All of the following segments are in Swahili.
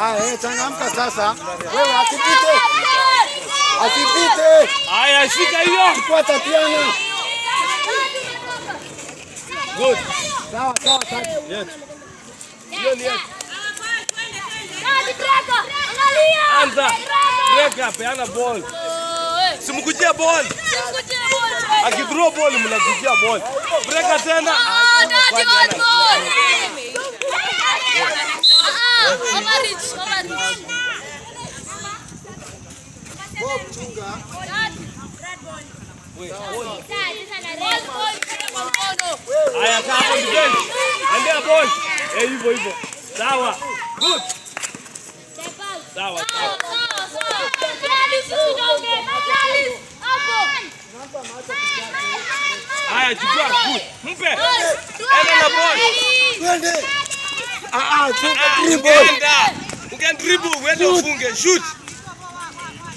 Haya, changamka sasa. Wewe asipite. Asipite. Haya, shika hiyo. Chukua Tatiana. Good. Sawa, sawa, sawa. Yes. Hiyo ni yes. Angalia. Anza. Break, peana ball. Simkujia ball. Akidraw ball mnakujia ball. Break tena. Haya, kaa hapo defense. Endea ball. Hivyo hivyo. Sawa. Good. Sawa. Haya, chukua. Good. Mpe. Enda na ball. Twende. Dribble. You can dribble when you funge. Shoot.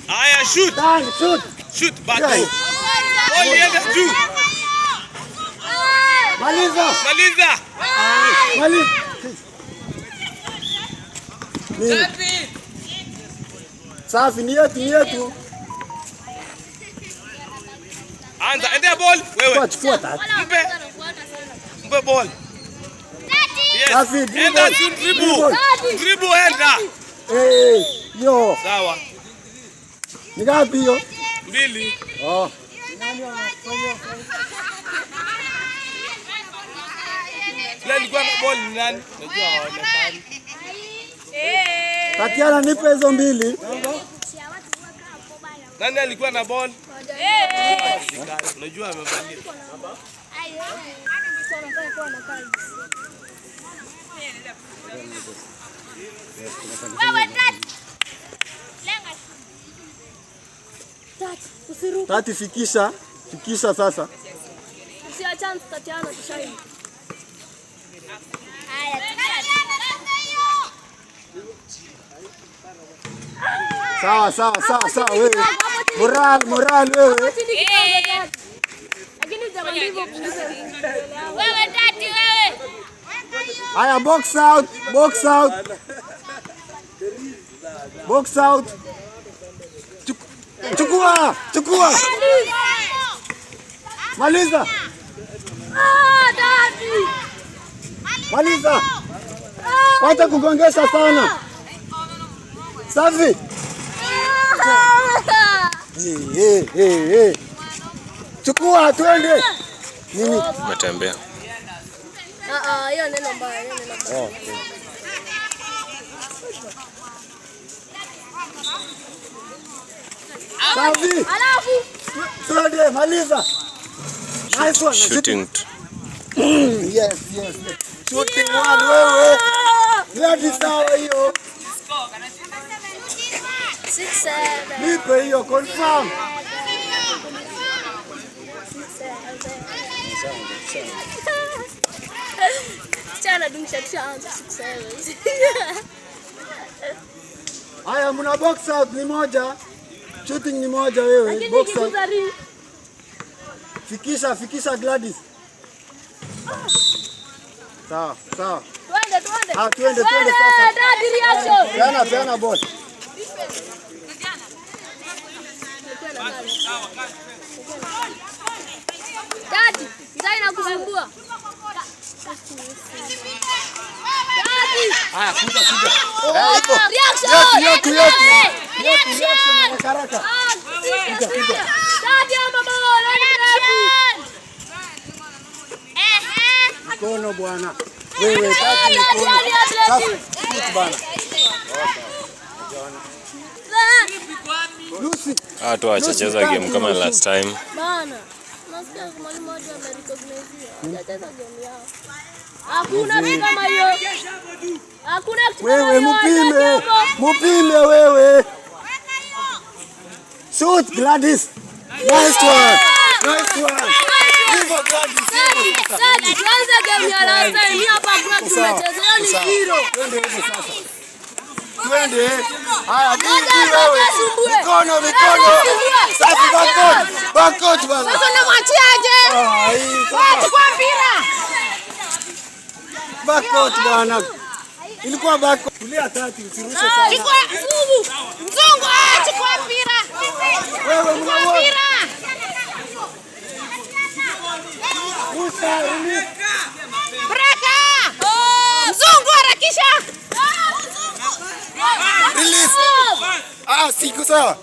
Haya, shoot. Shoot. Shoot. Back. Ball iende juu. Maliza. Maliza. Maliza. Safi, ni yetu. Anza, endea ball. Wewe. Chukua Tati. Mpe ball. Yes. Safi, Enda dribble. Dribble enda. Yo. Sawa. Ni ngapi hiyo? 2. Oh. Leo nilikuwa na ball ni nani? Najua haonekani. Tatiana, nipe hizo 2. Nani alikuwa na ball? Unajua amevalia. Tati, fikisha sasa. Usia chance Tatiana tushaini. Sawa wewe. Moral wewe. Lakini jamani ndivyo wewe Tati wewe. Haya, box out. Chukua. Maliza. Tati. Maliza. Wacha kugongesha sana. Safi. Chukua, twende. Nini? Umetembea. Hiyo neno mbaya, Safi. Alafu twende, maliza. Nice one. Shooting. Yes. Shooting one wewe. Ndio sawa hiyo. 6-7. Nipe hiyo confirm. Chana dumsha chance 6-7. Haya, mna box out ni moja. Shooting ni moja wewe. Box out. Fikisha Gladys. Sawa. Twende. Twende sasa. Dadi reaction. Peana ball. Dadi, ndio inakusumbua. Haya, kuja. Iko. Reaction. Reaction haraka. Kuja. Dadi ama ball, reaction. Mkono bwana. Wewe Tati mkono. Safi bwana. Lucy. Watu wacheza game kama last time. Bana. Nasikia mwalimu mmoja amerecognize. Hajacheza game yao. Hakuna kitu kama hiyo. Hakuna kitu kama wewe mupime wewe. Shoot Gladys. Nice one. Hivyo Gladys. Sasa tuanze game ya last time. Mimi hapa kwa tumecheza ni zero. Twende hivi sasa. Twende. Haya, wewe. Mikono. Safi backcourt bwana. Sasa unamwachiaje? Wacha kwa mpira. Backcourt bwana. Ilikuwa backcourt. Shikilia 30 usirushe Ah, sana. chukua Mzungu. Mzungu, chukua mpira. Wewe Chukua mpira. Musa, release. Breka. Mzungu harakisha. Release. Siko sawa.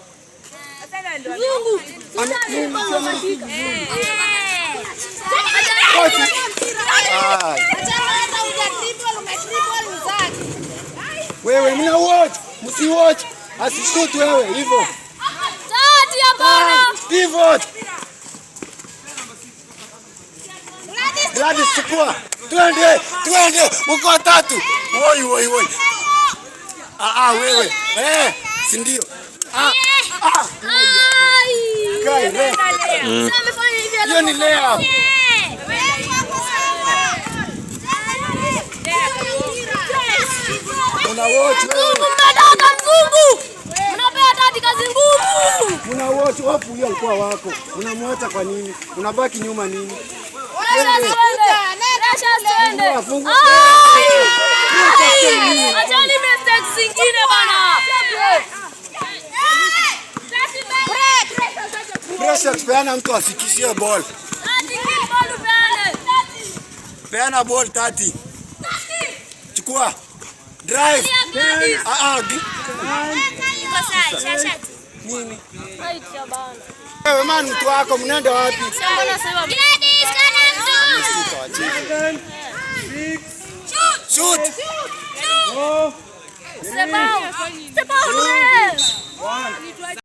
Mzungu. Wewe mna watch, msiwatch. Asishoot wewe hivyo. Tati hapana. Hivyo. Gladys chukua. Twende. Mko watatu. Woi. Wewe. Si ndio? Kai, wewe. Hiyo ni leo. Una watch wewe. Mnadaka Mzungu. Mnapea Tati kazi ngumu. Una watch hofu hiyo alikuwa wako. Unamwacha kwa nini? Unabaki nyuma nini? Achani mistakes zingine bana. Pressure tupeana mtu afikishie ball. Peana ball 30. Chukua. Drive. Nini? Wewe man mtu wako mnaenda wapi? Shoot. Step out.